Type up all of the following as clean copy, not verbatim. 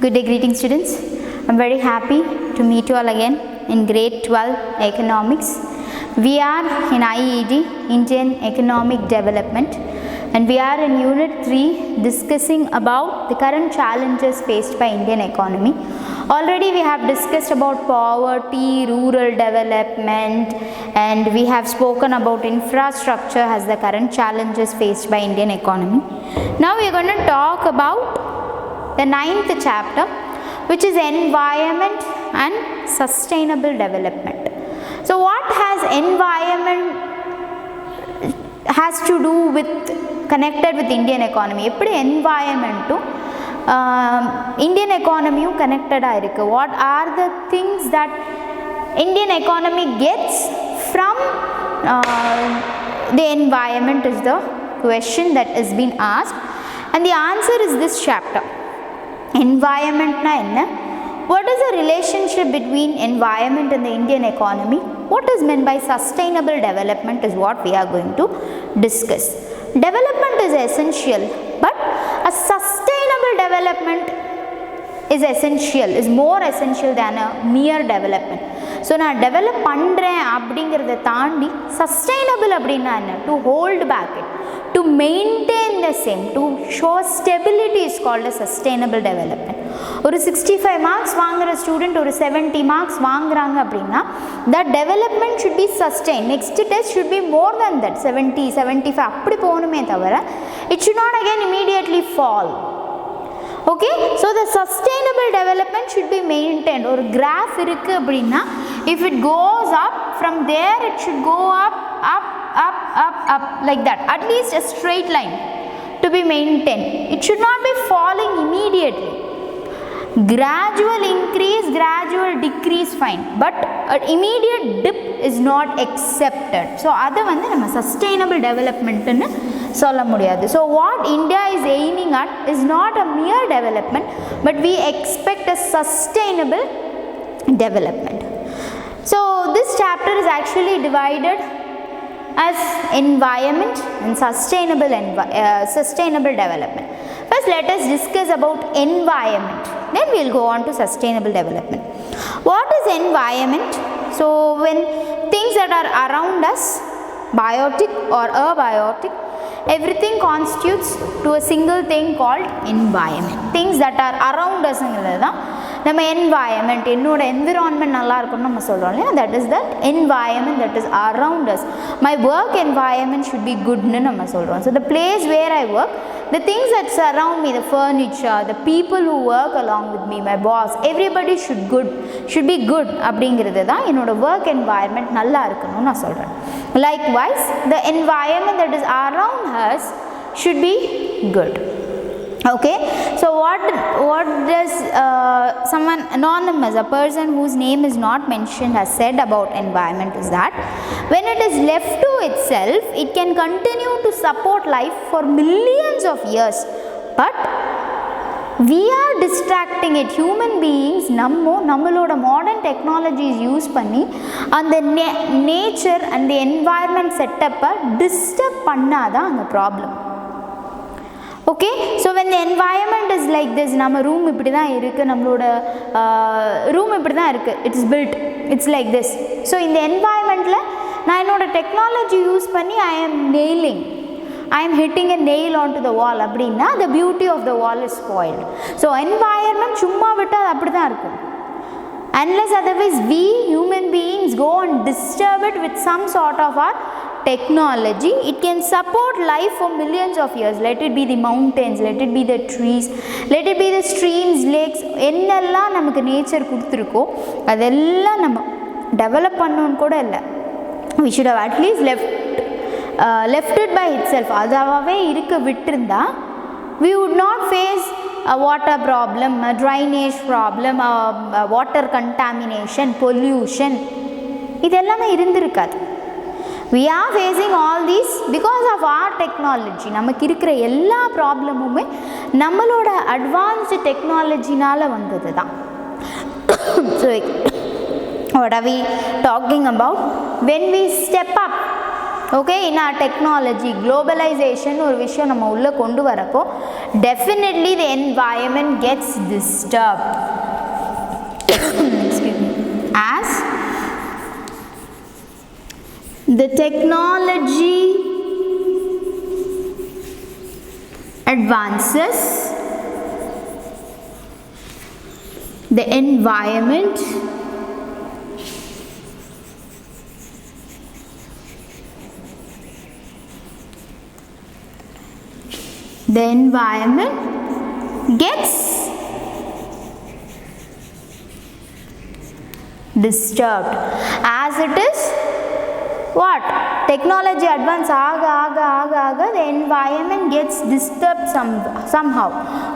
Good day, greeting students. I'm very happy to meet you all again in grade 12 economics. We are in IED, Indian Economic Development, and we are in unit 3 discussing about the current challenges faced by Indian economy. Already we have discussed about poverty, rural development, and we have spoken about infrastructure as the current challenges faced by Indian economy. Now we are going to talk about the 9th chapter, which is environment and sustainable development. So what has environment has to do with connected with Indian economy? Eppadi environment to Indian economy connected irukku? What are the things that Indian economy gets from the environment is the question that is being asked, and the answer is this chapter. Environment na enna? What is the relationship between environment and the Indian economy? What is meant by sustainable development is what we are going to discuss. Development is essential, but a sustainable development is essential, is more essential than a mere development. So na develop pandren abdingiradha taandi sustainable abdina enna? To hold back it, to maintain the same, to show stability is called a sustainable development. ஒரு 65 marks வாங்குற student ஒரு 70 marks வாங்குறாங்க அப்படின்னா that development should be sustained. Next test should be more than that, 70, 75 அப்படி போகணுமே தவிர it should not again immediately fall. Okay, so the sustainable development should be maintained. ஒரு graph இருக்கு அப்படின்னா if it goes up, from there it should go up, up, up, up, up, like that, at least a straight line to be maintained. It should not be falling immediately. Gradual increase, gradual decrease, fine, but an immediate dip is not accepted. So adu vandu nama sustainable development nu solla mudiyadhu. So what India is aiming at is not a mere development, but we expect a sustainable development. So this chapter is actually divided as environment and sustainable development. First let us discuss about environment, then we will go on to sustainable development. What is environment? So when things that are around us, biotic or abiotic, everything constitutes to a single thing called environment. Things that are around us ங்கிறதுதா நம்ம environment, என்னோட environment நல்லா இருக்கும்னு நம்ம சொல்றோம் இல்லையா, that is that environment that is around us. My work environment should be good ன்னு நம்ம சொல்றோம். So the place where I work, the things that surround me, the furniture, the people who work along with me, my boss, everybody should be good அப்படிங்கிறது தான் என்னோட work environment நல்லா இருக்கணும்னு நான் சொல்றேன். Likewise, the environment that is around us should be good. Okay, so what does someone anonymous, a person whose name is not mentioned, has said about environment is that when it is left to itself, it can continue to support life for millions of years, but we are distracting it. Human beings நம்மளோட modern technologies use பண்ணி அந்த nature and the environment setup disturb பண்ணாதான் அந்த problem. Okay, so when the environment is like this, நம்ம room இப்படி தான் இருக்குது, நம்மளோட room இப்படி தான் இருக்குது, it is built, it's like this. So இந்த environmentல நான் என்னோட technology யூஸ் பண்ணி I am hitting a nail onto the wall அப்படின்னா the beauty of the wall is spoiled. So environment சும்மா விட்டு அது அப்படி தான் இருக்கும். Unless otherwise we human beings go and disturb it with some sort of our technology, it can support life for millions of years. Let it be the mountains, let it be the trees, let it be the streams, lakes, என்னெல்லாம் நமக்கு nature கொடுத்துருக்கோ அதெல்லாம் நம்ம develop பண்ணணும்னு கூட இல்லை. We should have at least left it by itself. அதாவே இருக்க விட்டிருந்தா we would not face a water problem, a drainage problem, a water contamination, pollution, இதெல்லாமே இருந்திருக்காது. We are facing all these because of our technology. நமக்கு இருக்கிற எல்லா ப்ராப்ளமுமே நம்மளோட advanced டெக்னாலஜினால வந்தது தான். So what are we talking about? When we step up okay, in our technology globalization ஒரு விஷயம் நம்ம உள்ள கொண்டு வரப்போ definitely the environment gets disturbed excuse me, as the technology advances, the environment gets disturbed. As it is what? Technology advance aga the environment gets disturbed somehow.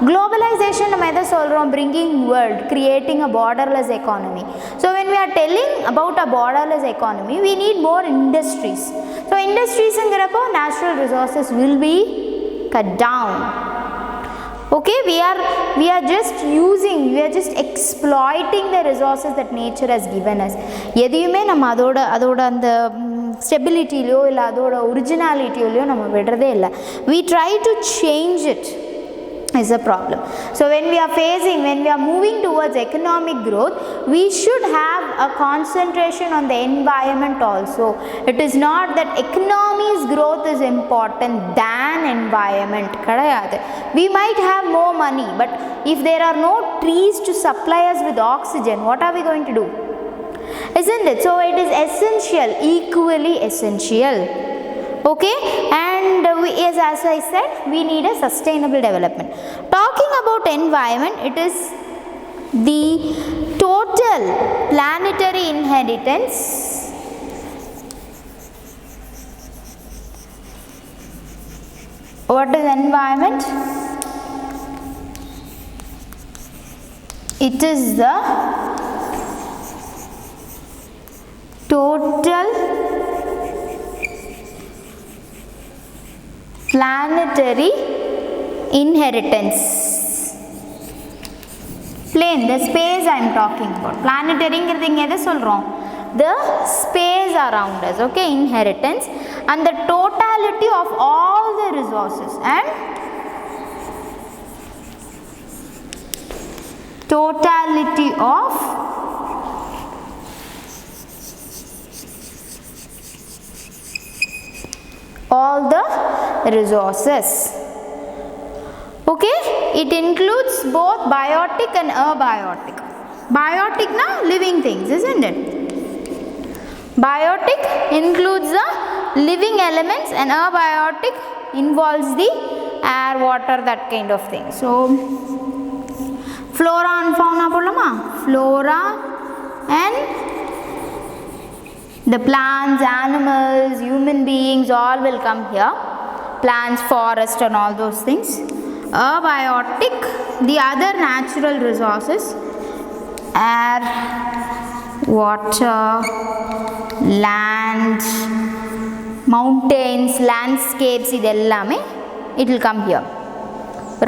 Globalization நம்ம எதை சொல்றோம்? Bringing world, creating a borderless economy. So when we are telling about a borderless economy, we need more industries. So industries ங்கிறப்போ natural resources will be cut down. Okay, we are just exploiting the resources that nature has given us. எதையுமே நம்ம அதோட அந்த ஸ்டெபிலிட்டிலையோ இல்லை அதோட ஒரிஜினாலிட்டியோலையோ நம்ம விடுறதே இல்லை. we try to change it is a problem. So when we are moving towards economic growth, we should have a concentration on the environment also. It is not that economy's growth is important than environment. kadayadu. We might have more money, but if there are no trees to supply us with oxygen, what are we going to do? Isn't it? So it is essential, equally essential. Okay, and as I said, we need a sustainable development. Talking about environment, it is the total planetary inheritance what is environment? It is the total planetary inheritance. Plane, the space I am talking about. Planetary ங்கிறது இங்க எதை சொல்றோம்? The space around us, okay, inheritance, and the totality of all the resources and totality of all the resources. Okay, it includes both biotic and abiotic. Biotic na living things, isn't it? Biotic includes the living elements and abiotic involves the air, water, that kind of thing. So flora and fauna போடலாமா? Flora and the plants, animals, human beings, all will come here. Plants, forest and all those things. Abiotic, the other natural resources, air, water, land, mountains, landscapes, idellame, it will come here.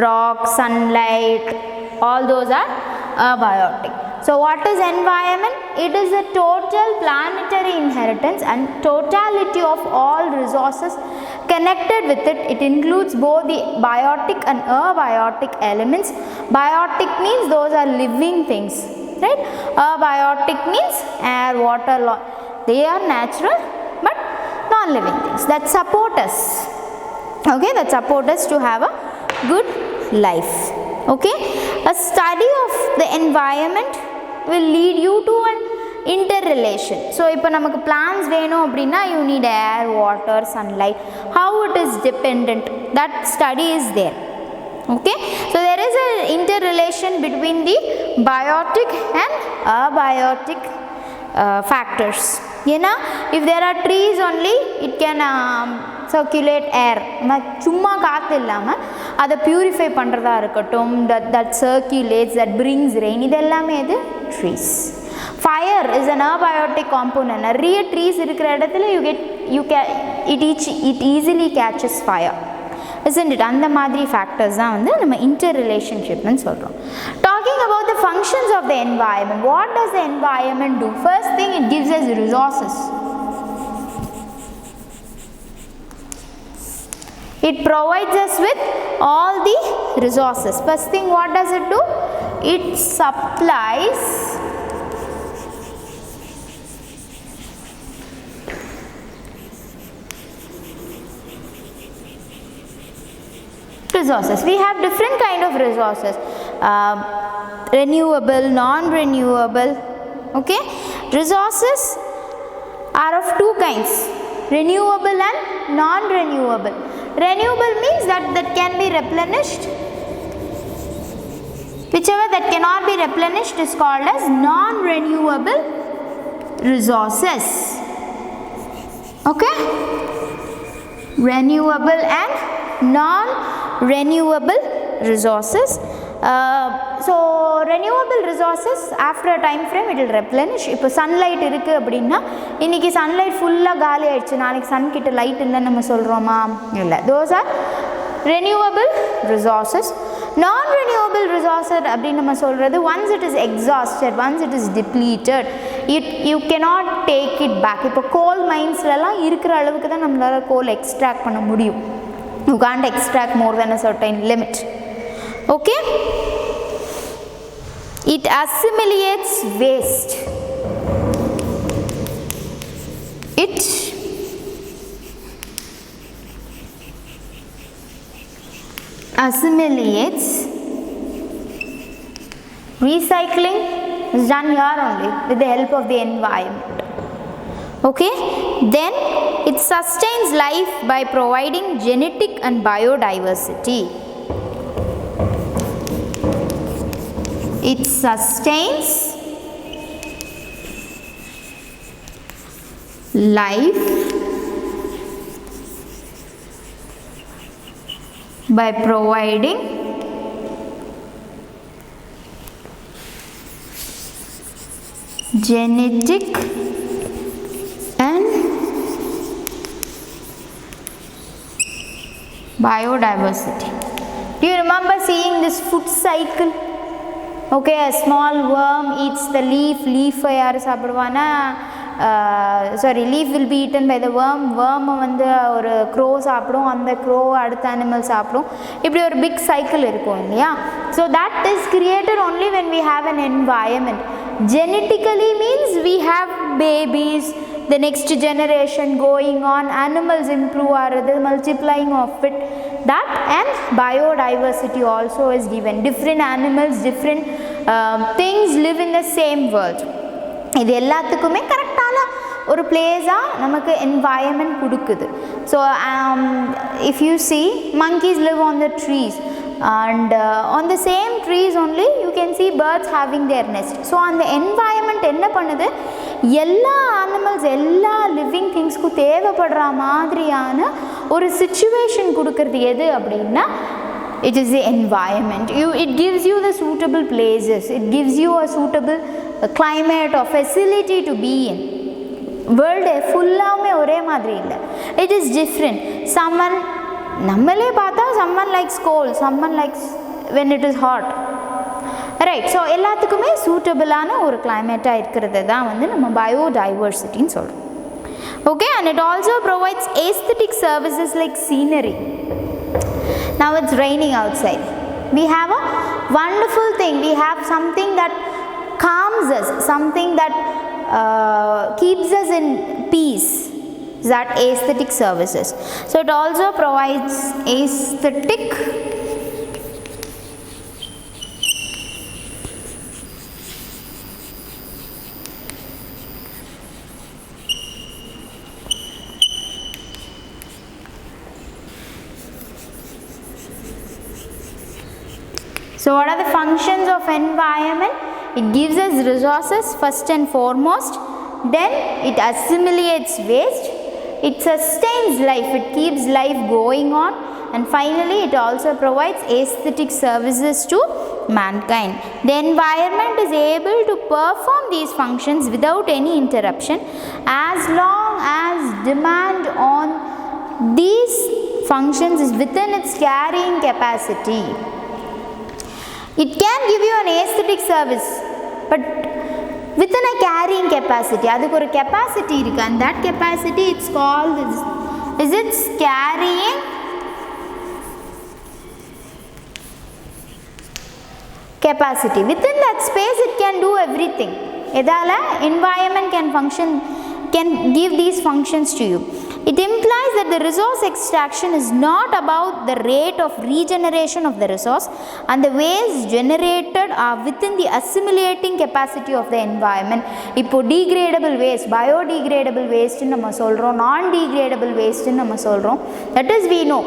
Rock, sunlight, all those are abiotic. So what is environment? It is the total planetary inheritance and totality of all resources connected with it. It includes both the biotic and abiotic elements. Biotic means those are living things, right? Abiotic means air, water, they are natural but non-living things that support us. Okay, that support us to have a good life. Okay, a study of the environment will lead you to an interrelation. So இப்போ நமக்கு plants வேணும் அப்படின்னா you need air, water, sunlight. How it is dependent, that study is there. Okay, so there is an interrelation between the biotic and abiotic factors. ஏன்னா if there are trees only, it can circulate air. சும்மா காற்று இல்லாமல் அதை purify பண்ணுறதா இருக்கட்டும், that circulates, that brings rain, இது எல்லாமே இது trees. Fire is an abiotic component. நிறைய trees இருக்கிற இடத்துல it easily catches fire, isn't it? அந்த மாதிரி factors தான் வந்து நம்ம interrelationshipனு சொல்கிறோம். Talking about the functions of the environment, what does the environment do? First thing, it gives us resources. It provides us with all the resources. First thing, what does it do? It supplies resources. We have different kind of resources, renewable, non-renewable. Okay, resources are of two kinds, renewable and non-renewable. Renewable means that can be replenished. Whichever that cannot be replenished is called as non-renewable resources. Okay, renewable and non-renewable resources. So renewable resources, after a time frame it will replenish. If sunlight irukku அப்படினா இன்னைக்கு sunlight full-ஆ காலி ஆயிடுச்சு, நாளைக்கு sun கிட்ட light இல்ல நம்ம சொல்றோமா? இல்ல. Those are renewable resources. Non-renewable resources அப்படினு நம்ம சொல்றது, once it is exhausted, once it is depleted, you cannot take it back. இப்போ coal minesலலாம் இருக்கிற அளவுக்கு தான் நம்மளால coal extract பண்ண முடியும். You can't extract more than a certain limit. Okay, it assimilates waste. It assimilates. Recycling is done here only with the help of the environment. Okay, then it sustains life by providing genetic and biodiversity. It sustains life by providing genetic and biodiversity. Do you remember seeing this food cycle? Okay, a small worm eats the leaf. Leaf யாரு சாப்பிடுவானா, leaf will be eaten by the worm. Worm வந்து ஒரு crow சாப்பிடும், அந்த crow அடுத்த animal சாப்பிடும். இப்படி ஒரு big cycle இருக்கும் இல்லையா? So that is created only when we have an environment. Genetically means we have babies, the next generation going on, animals improve ஆறது, multiplying of it. That and biodiversity also is given. Different animals, different things live in the same world. இது எல்லாத்துக்குமே கரெக்டான ஒரு பிளேஸாக நமக்கு environment கொடுக்குது. So if you see, monkeys live on the trees, and on the same trees only you can see birds having their nest. So அந்த environment என்ன பண்ணுது, எல்லா animals, எல்லா living thingsக்கு தேவைப்படுற மாதிரியான ஒரு situation கொடுக்கறது எது அப்படின்னா, it is the environment. It gives you the suitable places, it gives you a suitable climate or facility to be in. World full-ஆமே ஒரே மாதிரி இல்லை, it is different. Someone நம்மளே பார்த்தா someone likes cold, someone likes when it is hot, right? So எல்லாத்துக்குமே சூட்டபிளான ஒரு கிளைமேட்டாக இருக்கிறது தான் வந்து நம்ம பயோடைவர்சிட்டின்னு சொல்கிறோம். Okay, and it also provides aesthetic services like scenery. Now it's raining outside, we have a wonderful thing, we have something that calms us, something that keeps us in peace, that aesthetic services. So it also provides aesthetic So what are the functions of environment? It gives us resources first and foremost, then it assimilates waste, it sustains life, it keeps life going on, and finally it also provides aesthetic services to mankind. The environment is able to perform these functions without any interruption as long as demand on these functions is within its carrying capacity. It can give you an aesthetic service, but within a carrying capacity. அதுக்கு ஒரு capacity இருக்கு, and that capacity it's called is its carrying capacity. Within that space it can do everything. Edala environment can function, can give these functions to you. It implies that the resource extraction is not about the rate of regeneration of the resource, and the waste generated are within the assimilating capacity of the environment. இப்போ degradable waste, biodegradable waste நம்ம சொல்றோம், non degradable waste நம்ம சொல்றோம். That is, we know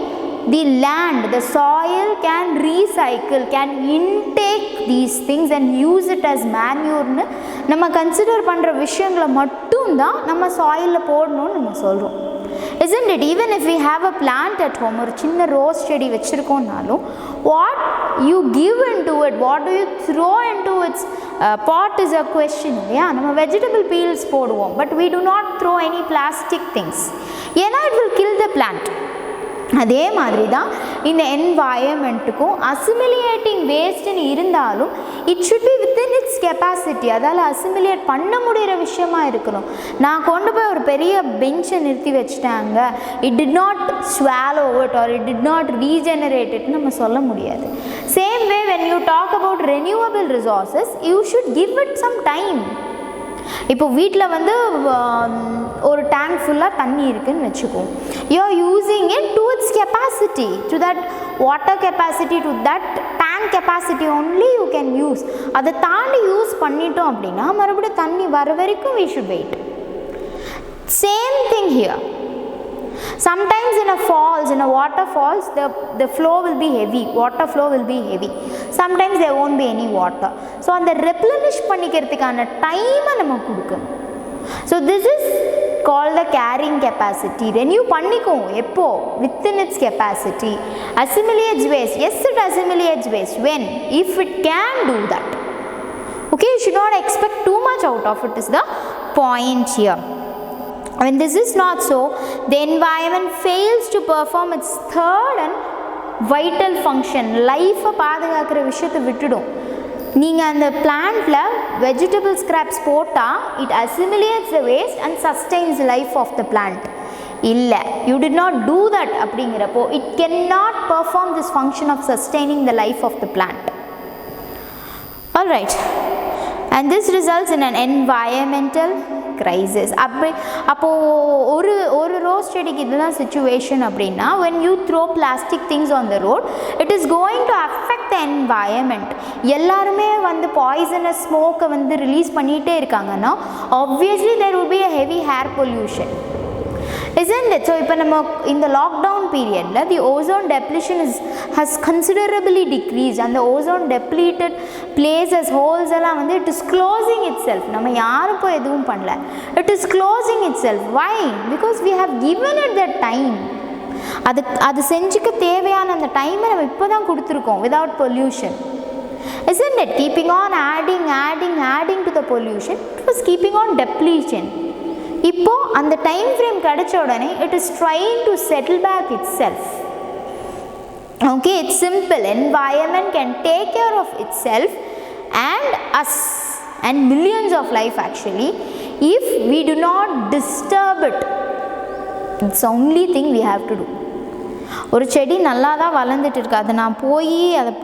the land, the soil can recycle, can intake these things and use it as manure னு நம்ம consider பண்ற விஷயங்களை மட்டும் தான் நம்ம சாயில்ல போடணும்னு நம்ம சொல்றோம். Isn't it? Even if we have a plant at home, ஒரு சின்ன ரோஸ் செடி வச்சிருக்கோம்னாலும், what you give into it, what do you throw into its pot is a question. இல்லையா? நம்ம vegetable peels போடுவோம், but we do not throw any plastic things. ஏன்னா it will kill the plant. அதே மாதிரி தான் இந்த என்வாயர்மெண்ட்டுக்கும் அசிமிலேட்டிங் வேஸ்ட்னு இருந்தாலும் it should be within it's capacity. அதால் அசிமிலேட் பண்ண முடிகிற விஷயமா இருக்கணும். நான் கொண்டு போய் ஒரு பெரிய பெஞ்சை நிறுத்தி வச்சுட்டாங்க, it did not swallow it or it did not regenerate இட்னு நம்ம சொல்ல முடியாது. Same way when you talk about renewable resources, you should give it some time. இப்போ வீட்டில் வந்து ஒரு டேங்க் ஃபுல்லாக தண்ணி இருக்குதுன்னு வச்சுக்கோம். You are using it to its capacity, to that water capacity, to that tank capacity only you can use. அதை தாண்டி யூஸ் பண்ணிட்டோம் அப்படின்னா மறுபடியும் தண்ணி வர வரைக்கும் we should wait. Same thing here. Sometimes in a falls, in a waterfalls, the flow will be heavy, water flow will be heavy. Sometimes there won't be any water. So அந்த replenish பண்ணிக்கிறதுக்கான டைமை நம்ம கொடுக்கணும். So this is called the carrying capacity. Renew பண்ணிக்கும் எப்போ? Within its capacity. Assimilates waste. Yes, it assimilates waste. When? If it can do that. Okay, you should not expect too much out of it is the point here. When this is not so, the environment fails to perform its third and vital function. Life பாதுகாக்கிற விஷயத்தை விட்டுடும். நீங்கள் அந்த பிளான்ட்டில் vegetable scraps போட்டால் it assimilates the waste and sustains life of the plant. இல்லை, you did not do that அப்படிங்கிறப்போ it can not perform this function of sustaining the life of the plant. All right, and this results in an environmental crisis. அப்போது ஒரு rose செடிக்கு இதுதான் situation அப்படின்னா, when you throw plastic things on the road, it is going to affect the environment. எல்லாருமே வந்து poisonous smoke வந்து release பண்ணிகிட்டே இருக்காங்கன்னா obviously there will be a heavy air pollution, isn't it? So இப்போ நம்ம இந்த லாக்டவுன் பீரியடில் the ozone depletion has considerably decreased, and the ozone depleted places, holes எல்லாம் வந்து it is closing itself. நம்ம யாரும் இப்போ எதுவும் பண்ணல, it is closing itself. Why? Because we have given it that time. அது செஞ்சுக்க தேவையான அந்த டைமை நம்ம இப்போ தான் கொடுத்துருக்கோம் without pollution, isn't it? Keeping on adding to the pollution, it was keeping on depletion. இப்போ அந்த டைம் ஃப்ரேம் கிடைச்ச உடனே it is trying to settle back itself. Okay, it's simple. Environment can take care of itself and us and millions of life actually if we do not disturb it. It's only thing we have to do. ஒரு செடி நல்லா தான் வளர்ந்துட்டு இருக்கு, அதை நான்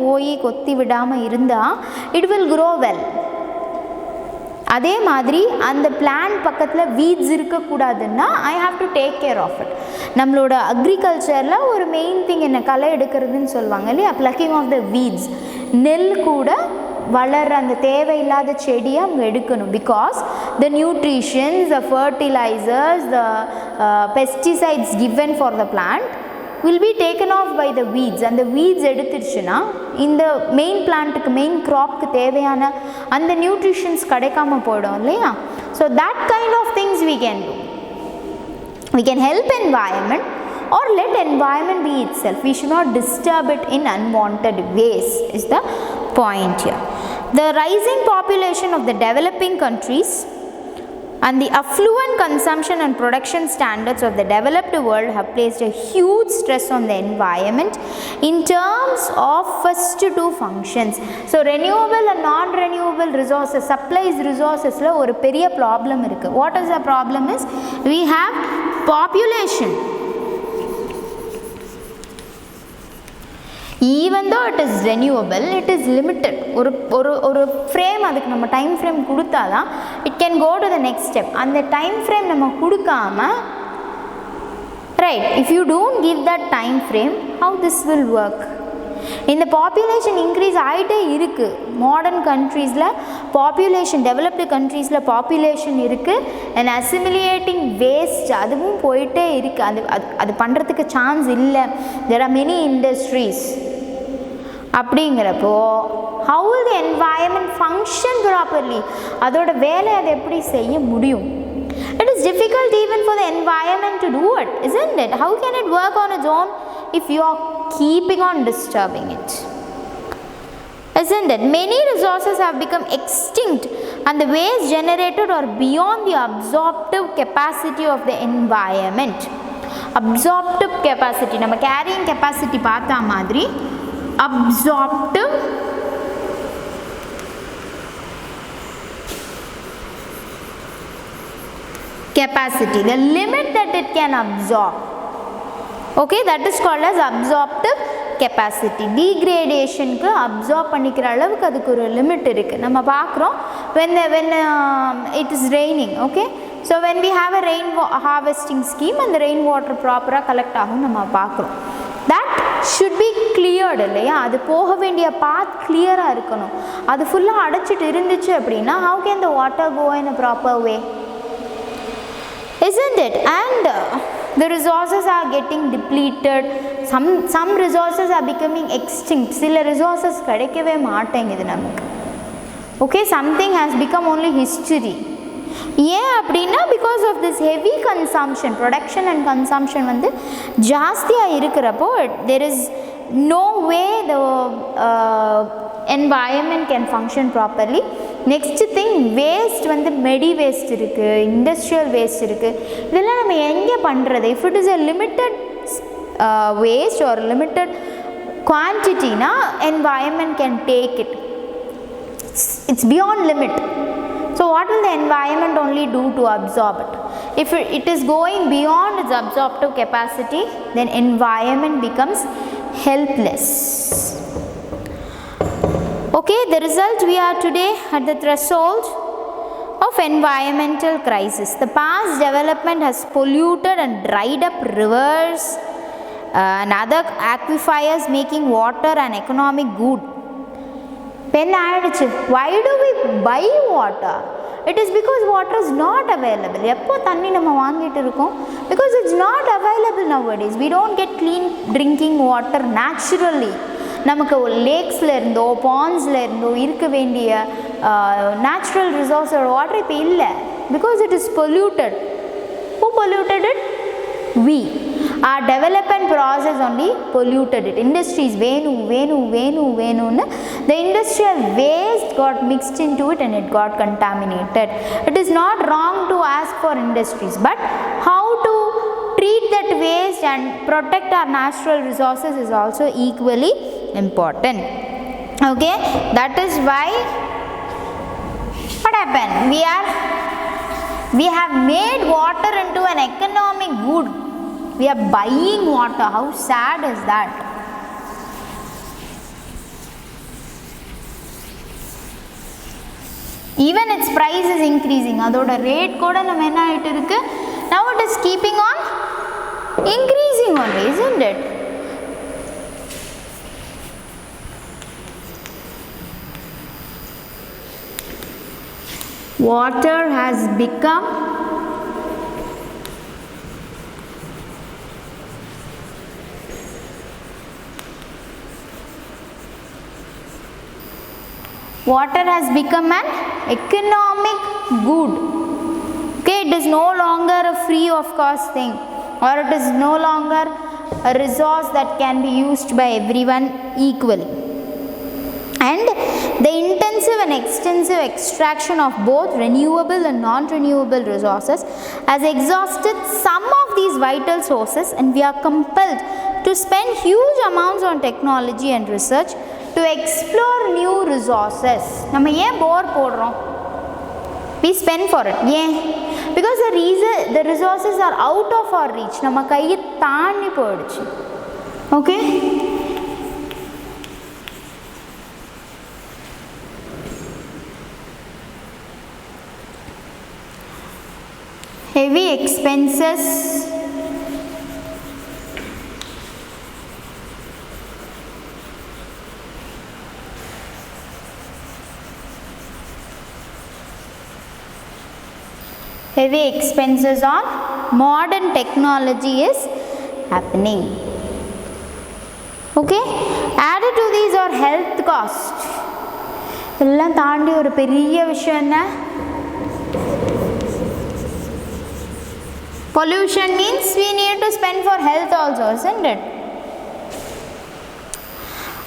போய் கொத்தி விடாமல் இருந்தால் இட் வில் க்ரோ வெல். அதே மாதிரி அந்த பிளான்ட் பக்கத்தில் வீட்ஸ் இருக்கக்கூடாதுன்னா I have to take care of it. நம்மளோட அக்ரிகல்ச்சரில் ஒரு மெயின் திங் என்ன களை எடுக்கிறதுன்னு சொல்லுவாங்க இல்லையா, ப்ளக்கிங் ஆஃப் த வீட்ஸ். நெல் கூட வளர்கிற அந்த தேவையில்லாத செடியை அவங்க எடுக்கணும். Because the nutritions, the fertilisers, the pesticides given for the plant will be taken off by the weeds. அந்த weeds எடுத்துருச்சுன்னா இந்த மெயின் பிளான்ட்டுக்கு, மெயின் க்ராப்க்கு தேவையான அந்த நியூட்ரிஷன்ஸ் கிடைக்காம போயிடும் இல்லையா. So that kind of things we can do. We can help environment or let environment be itself. We should not disturb it in unwanted ways is the point here. The rising population of the developing countries and the affluent consumption and production standards of the developed world have placed a huge stress on the environment in terms of first two functions. So renewable and non-renewable resources, supplies resources la ஒரு பெரிய problem இருக்கு. What is the problem is we have population. even though it is renewable, it is limited. ஒரு frame அதுக்கு நம்ம time frame கொடுத்தாதான் it can go to the next step. அந்த time frame நம்ம கொடுக்காம, right, if you don't give that time frame, how this will work? இந்த population increase ஆகிட்டே இருக்குது. மாடர்ன் கண்ட்ரீஸில் பாப்புலேஷன், டெவலப்டு கண்ட்ரீஸில் பாப்புலேஷன் இருக்குது, அண்ட் அசிமிலியேட்டிங் வேஸ்ட் அதுவும் போயிட்டே இருக்குது. அது பண்ணுறதுக்கு சான்ஸ் இல்லை. there are many industries. அப்படிங்கிறப்போ how will the environment function properly? அதோட வேலை அதை எப்படி செய்ய முடியும்? It is difficult even for the environment to do it, isn't it? How can it work on its own if you are keeping on disturbing it? Isn't it? Many resources have become extinct and the waste generated are beyond the absorptive capacity of the environment. Absorptive capacity, நம்ம carrying capacity பார்த்தா மாதிரி absorptive capacity, the limit that it can absorb. Okay, that is called as absorptive capacity. Degradation க்கு absorb பண்ணிக்கிற அளவுக்கு அதுக்கு ஒரு limit இருக்குது. நம்ம பார்க்குறோம் when it is raining. Okay, so when we have a rain harvesting scheme and the rain water ப்ராப்பராக collect ஆகும் நம்ம பார்க்குறோம். that should be cleared இல்லையா? அது போக வேண்டிய பாத் கிளியராக இருக்கணும். அது ஃபுல்லாக அடைச்சிட்டு இருந்துச்சு அப்படின்னா how can the water go in a proper way? Isn't it? And the resources are getting depleted. Some resources are becoming extinct. சில resources கிடைக்கவே மாட்டேங்குது நமக்கு. Okay, something has become only history. ஏன் அப்படின்னா because of this heavy consumption, production and consumption வந்து ஜாஸ்தியாக இருக்கிறப்போ there is no way the environment can function properly. Next thing, waste வந்து மெடி வேஸ்ட் இருக்குது, இண்டஸ்ட்ரியல் வேஸ்ட் இருக்குது. இதெல்லாம் நம்ம எங்கே பண்ணுறது? if it is a limited waste or limited quantity na environment can take it. It's beyond limit. So what will the environment only do to absorb it? If it is going beyond its absorptive capacity, then environment becomes helpless. Okay, the result, we are today at the threshold of environmental crisis. The past development has polluted and dried up rivers and other aquifers, making water an economic good. Why do we buy water? It is because water is not available. Because it's not available nowadays. We don't get clean drinking water naturally. நமக்கு லேக்ஸில் இருந்தோ பாண்ட்ஸில் இருந்தோ இருக்க வேண்டிய natural ரிசோர்ஸோட water இப்போ இல்லை. Because it is polluted. Who polluted it? We. Our development process only polluted it. Industries வேணும்னு the industrial waste got mixed into it and it got contaminated. It is not wrong to ask for industries, but how to treat that waste and protect our natural resources is also equally important. Okay, that is why what happened? We have made water into an economic good. We are buying water. How sad is that? Even its price is increasing. Adoda rate koda nam enna aayittu irukku. Now it is keeping on increasing only, isn't it? Water has become an economic good. Okay, it is no longer a free of cost thing, or it is no longer a resource that can be used by everyone equally. And the intensive and extensive extraction of both renewable and non-renewable resources has exhausted some of these vital sources, and we are compelled to spend huge amounts on technology and research to explore new resources. நம்ம ஏன் போர் போடுறோம்? We spend for it. ஏன்? Because the resources are out of our reach. நம்ம கையை தாண்டி போயிடுச்சு. Okay? expenses, on modern technology is happening. Okay, added to these are health cost. எல்லாம் தாண்டி ஒரு பெரிய விஷயம் என்ன? Pollution means we need to spend for health also, isn't it?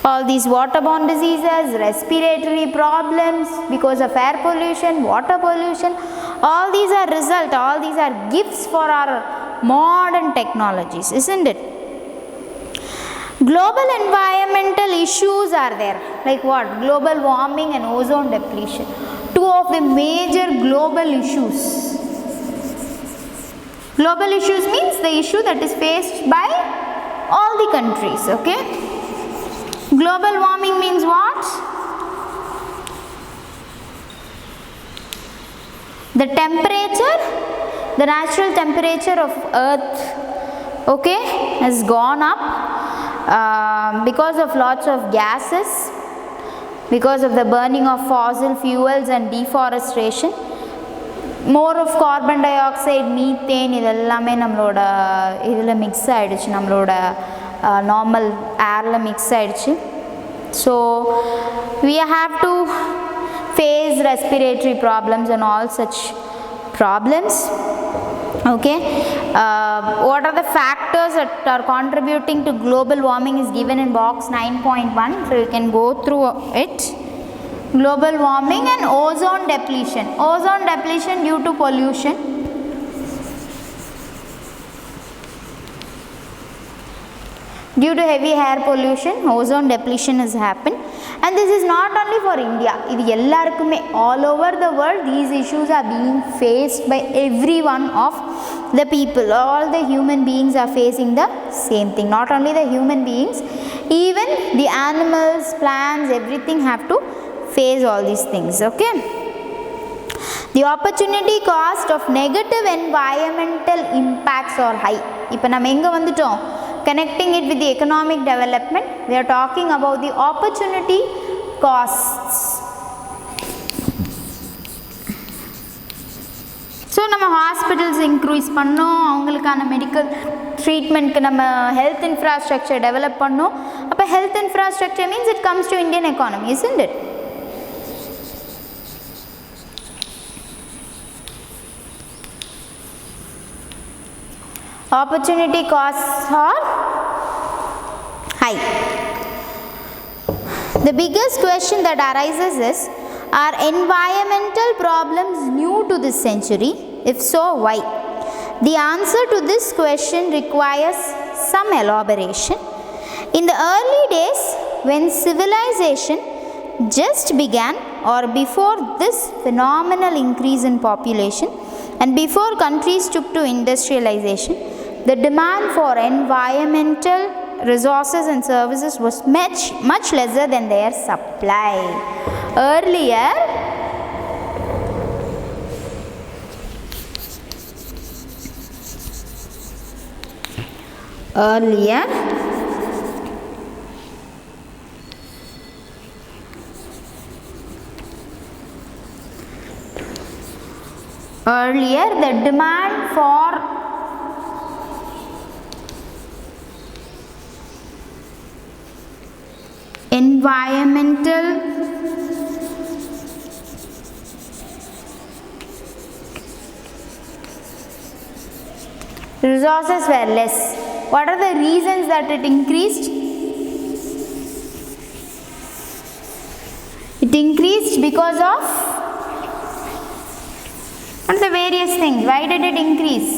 All these waterborne diseases, respiratory problems because of air pollution, water pollution, all these are result, all these are gifts for our modern technologies, isn't it? Global environmental issues are there, like what? Global warming and ozone depletion, two of the major global issues. Global issues means the issue that is faced by all the countries, okay? Global warming means what? The temperature, the natural temperature of earth, okay, has gone up because of lots of gases, because of the burning of fossil fuels and deforestation. More of carbon dioxide, methane, இதெல்லாமே நம்மளோட இதில் mix ஆகிடுச்சு, நம்மளோட normal ஏரில் mix ஆகிடுச்சு. So we have to face respiratory problems and all such problems. Okay, what are the factors that are contributing to global warming is given in box 9.1, so you can go through it. Global warming and ozone depletion. Ozone depletion due to pollution. Due to heavy air pollution, ozone depletion has happened, and this is not only for India. இது எல்லாருக்குமே all over the world these issues are being faced by every one of the people. All the human beings are facing the same thing. Not only the human beings, even the animals, plants, everything have to face all these things. Okay, the opportunity cost of negative environmental impacts are high. இப்போ நம்ம எங்க வந்துட்டோம்? Connecting it with the economic development, we are talking about the opportunity costs. So நம்ம hospitals increase பண்ணோம், அவங்களுக்கான medical ட்ரீட்மெண்ட்க்கு நம்ம health infrastructure develop பண்ணோம். அப்போ health infrastructure means it comes to Indian economy, isn't it? Opportunity costs are high. The biggest question that arises is, are environmental problems new to this century? If so, why? The answer to this question requires some elaboration. In the early days, when civilization just began, or before this phenomenal increase in population and before countries took to industrialization, the demand for environmental resources and services was much lesser than their supply. Earlier, the demand for environmental resources were less. What are the reasons that it increased? It increased because of what are the various things? Why did it increase?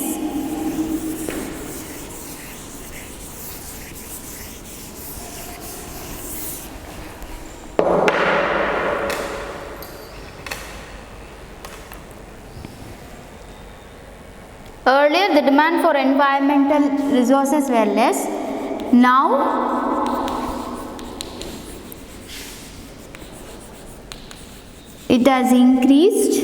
Earlier, the demand for environmental resources were less. Now, it has increased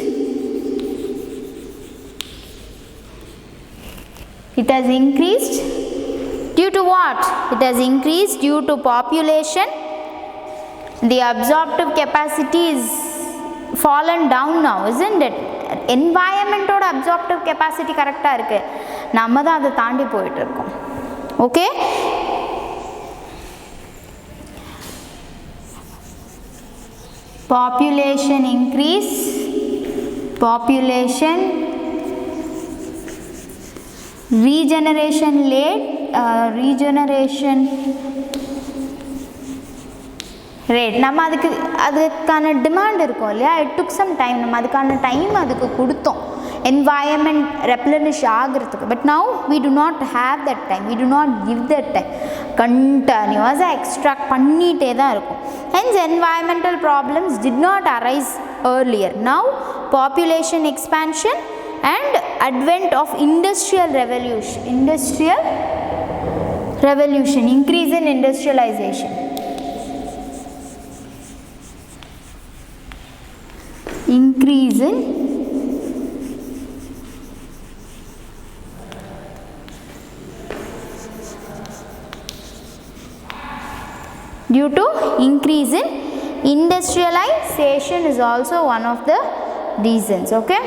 It has increased due to what? It has increased due to population. The absorptive capacity is fallen down now, isn't it? Environment oda absorptive capacity correct ah irukku, நம்ம தான் அதை தாண்டி போயிட்டு இருக்கோம். Okay, population increase, population regeneration rate, நம்ம அதுக்கான demand இருக்கும் இல்லையா, இட் டுக் சம் டைம், நம்ம அதுக்கான டைம் அதுக்கு கொடுத்தோம் என்வாயர்மெண்ட் ரெப்ளனிஷ் ஆகிறதுக்கு. But now we do not have that time, we do not give that time, கண்டினியூஸாக எக்ஸ்ட்ராக்ட் பண்ணிகிட்டே தான் இருக்கும். Hence environmental problems did not arise earlier. Now population expansion and advent of industrial revolution, increase in industrialization, increase in due to increase in industrialization is also one of the reasons. Okay,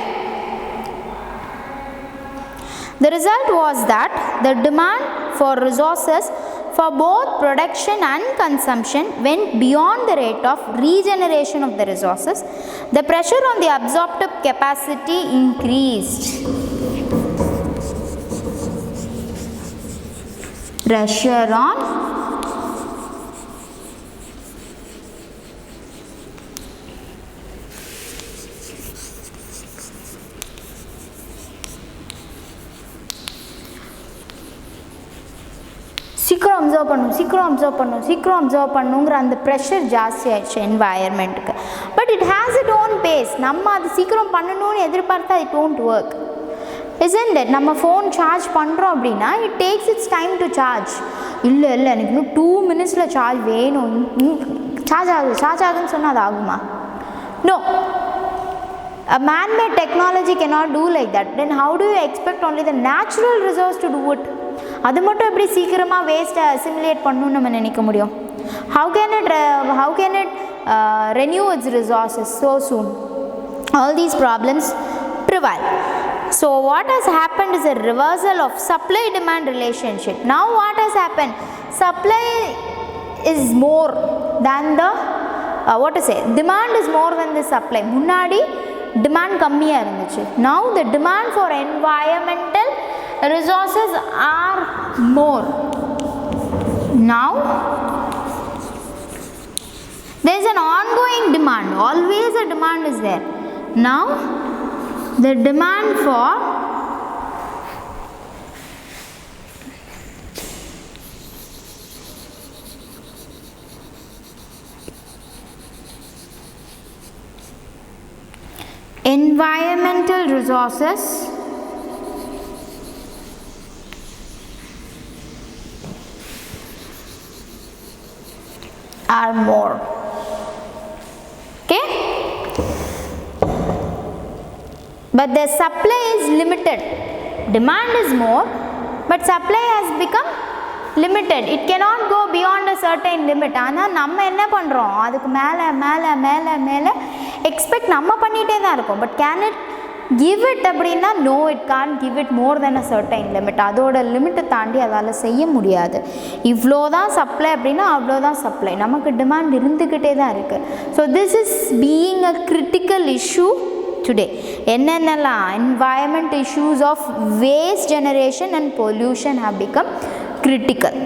the result was that the demand for resources for both production and consumption went beyond the rate of regeneration of the resources. The pressure on the absorptive capacity increased. Pressure on சீக்கிரம் observe பண்ணுங்கிற அந்த pressure ஜாஸ்தி ஆயிடுச்சு என்வாயர்மெண்ட்டுக்கு. But it has its own pace. நம்ம அது சீக்கிரம் பண்ணணும்னு எதிர்பார்த்தா it won't work, isn't it? நம்ம ஃபோன் சார்ஜ் பண்ணுறோம் அப்படின்னா it takes its time to charge. இல்லை எனக்கு இன்னும் 2 minutesல சார்ஜ் வேணும், சார்ஜ் ஆகுதுன்னு சொன்னால் அது ஆகுமா? No, a man-made technology cannot do like that. Then how do you expect only the natural resource to do it? அது மட்டும் எப்படி சீக்கிரமாக வேஸ்ட்டை அசிமுலேட் பண்ணணும்னு நம்ம நினைக்க முடியும்? how can it renew its resources so soon? All these problems prevail. So what has happened is a reversal of supply demand relationship. Now what has happened? Supply is more than the demand is more than the supply. முன்னாடி demand கம்மியாக இருந்துச்சு. Now the demand for environmental resources are more. Now there is an ongoing demand, always a demand is there. Now the demand for environmental resources are more. Okay, but the supply is limited. Demand is more, but supply has become limited. It cannot go beyond a certain limit. ஆனால் நம்ம என்ன பண்ணுறோம், அதுக்கு மேலே மேலே மேலே மேலே expect நம்ம பண்ணிகிட்டே தான் இருக்கோம். But can it give it அப்படின்னா no, it can't give it more then a certain limit. அதோட லிமிட்டை தாண்டி அதால் செய்ய முடியாது. இவ்வளோ தான் சப்ளை அப்படின்னா அவ்வளோதான் சப்ளை. நமக்கு டிமாண்ட் இருந்துக்கிட்டே தான் இருக்குது. So this is being a critical issue today. என்னென்னலாம் environment issues of waste generation and pollution have become critical.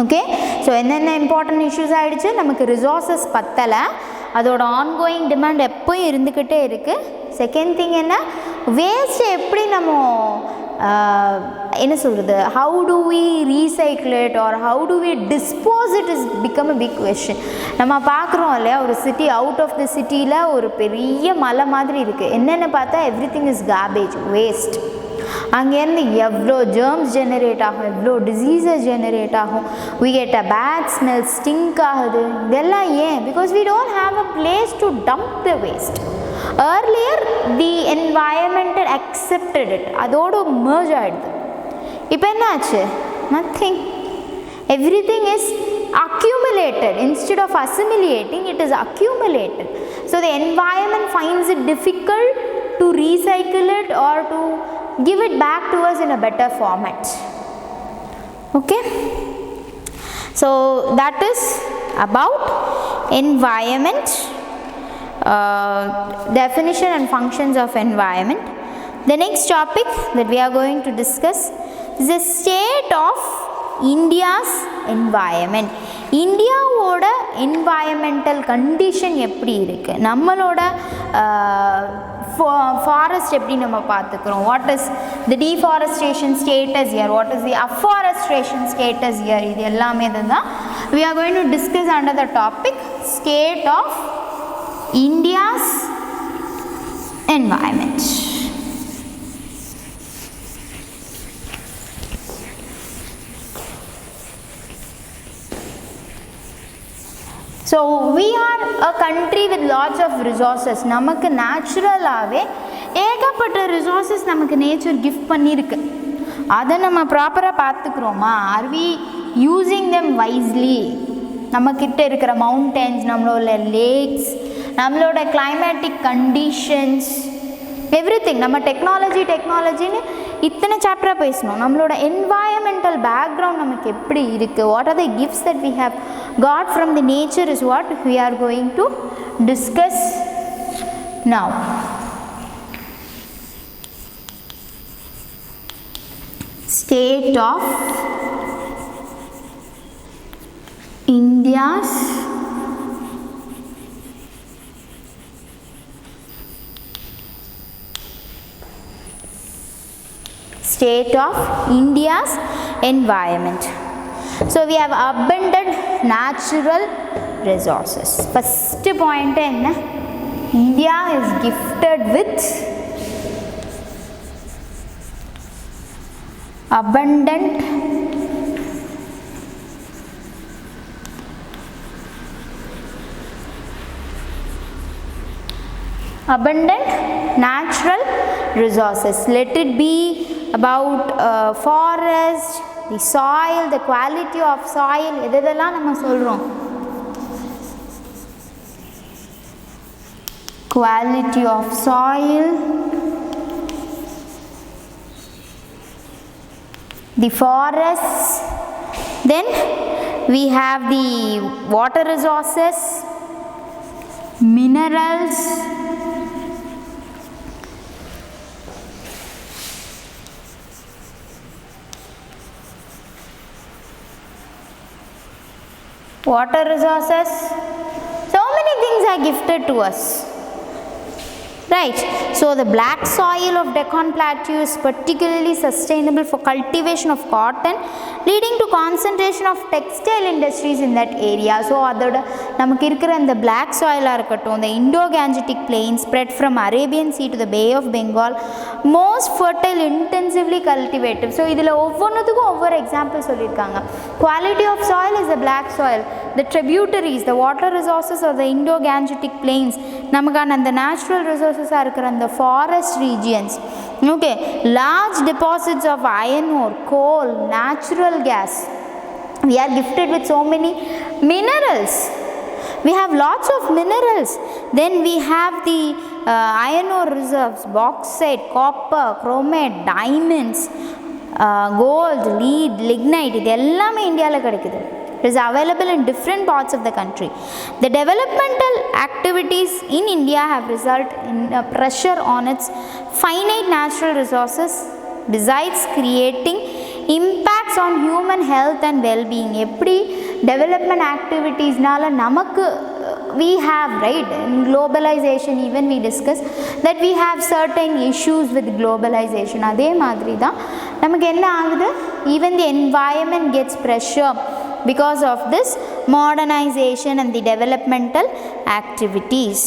Okay, so என்னென்ன இம்பார்ட்டன்ட் இஷ்யூஸ் ஆகிடுச்சு, நமக்கு ரிசோர்ஸஸ் பத்தலை, அதோட ஆன்கோயிங் டிமாண்ட் எப்போயும் இருந்துக்கிட்டே இருக்குது. செகண்ட் திங் என்ன, வேஸ்ட்டை எப்படி நம்ம என்ன சொல்கிறது, how do we recycle it or how do we dispose it is become a big question. நம்ம பார்க்குறோம் இல்லையா, ஒரு சிட்டி, அவுட் ஆஃப் த சிட்டியில் ஒரு பெரிய மலை மாதிரி இருக்குது. என்னென்னு பார்த்தா everything is garbage, waste. அங்கேருந்து எவ்வளோ ஜெர்ம்ஸ் ஜெனரேட் ஆகும், எவ்வளோ டிசீசஸ் ஜெனரேட் ஆகும். We get a bad smell, stink ஆகுது. இதெல்லாம் ஏன்? Because we don't have a place to dump the waste. earlier the environment accepted it, அதோடு merge ஆகிடுது. இப்போ என்ன ஆச்சு? Nothing. Everything is accumulated. Instead of assimilating, it is accumulated. So the environment finds it difficult to recycle it or to give it back to us in a better format. Okay, so that is about environment, definition and functions of environment. The next topic that we are going to discuss is the state of India's environment. இந்தியாவோட environmental condition எப்படி இருக்குது, நம்மளோட forest எப்படி நம்ம பார்த்துக்கிறோம், what is the deforestation status year, what is the afforestation status year, இது எல்லாமே தான் we are going to discuss under the topic state of India's environment. So we are a country with lots of resources. நமக்கு நேச்சுரலாகவே ஏகப்பட்ட resources நமக்கு nature gift பண்ணியிருக்கு. அதை நம்ம ப்ராப்பராக பார்த்துக்கிறோமா? Are we using them wisely? நம்மக்கிட்ட இருக்கிற மவுண்டன்ஸ், நம்மளோட லேக்ஸ், நம்மளோட கிளைமேட்டிக் கண்டிஷன்ஸ், எவ்ரிதிங். நம்ம டெக்னாலஜின்னு இத்தனை சாப்டராக பேசணும். நம்மளோட என்வாயன்மெண்டல் பேக்ரவுண்ட் நமக்கு எப்படி இருக்குது, what are the gifts that we have got from the nature is what we are going to discuss now. State of India's environment. So we have abundant natural resources. First point enna, India is gifted with abundant natural resources. Let it be about forest, the soil, the quality of soil, இதெல்லாம் நம்ம சொல்கிறோம். Quality of soil, the forests, then we have the water resources, minerals, water resources. So many things are gifted to us, right? So the black soil of Deccan Plateau is particularly sustainable for cultivation of cotton, leading to concentration of textile industries in that area. So அதோட நமக்கு இருக்கிற இந்த black soil இருக்கட்டும், the Indo-Gangetic plain spread from Arabian Sea to the Bay of Bengal, most fertile, intensively cultivated. So இதில் ஒவ்வொன்றுத்துக்கும் ஒவ்வொரு example சொல்லியிருக்காங்க. Quality of soil is the black soil. The tributaries, the water resources of the Indo-Gangetic plains, நமக்கான அந்த natural resources இருக்கிற அந்த forest regions. Okay, large deposits of iron ore, coal, natural gas. We are gifted with so many minerals. We have lots of minerals. Then we have the iron ore reserves, bauxite, copper, chromate, diamonds, gold, lead, lignite. இது எல்லாமே இந்தியாவில் கிடைக்குது. It is available in different parts of the country. The developmental activities in India have resulted in a pressure on its finite natural resources, besides creating impacts on human health and well-being. எப்படி development activitiesனால நமக்கு we have, right, in globalization even we discuss that we have certain issues with globalization. அதே மாதிரி தான் நமக்கு என்ன ஆகுது, even the environment gets pressure because of this modernization and the developmental activities.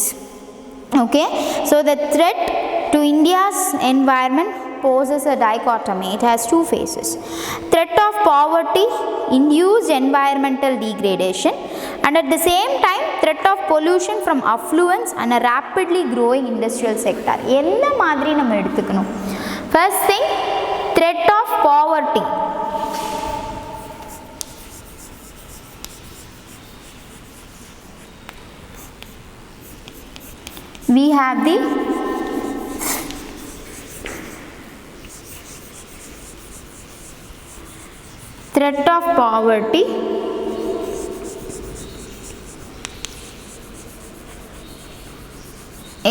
Okay, so the threat to India's environment poses a dichotomy. It has two phases: threat of poverty, induced environmental degradation, and at the same time threat of pollution from affluence and a rapidly growing industrial sector. என்ன மாதிரி நம்ம எடுத்துக்கணும்? First thing, threat of poverty. We have the threat of poverty,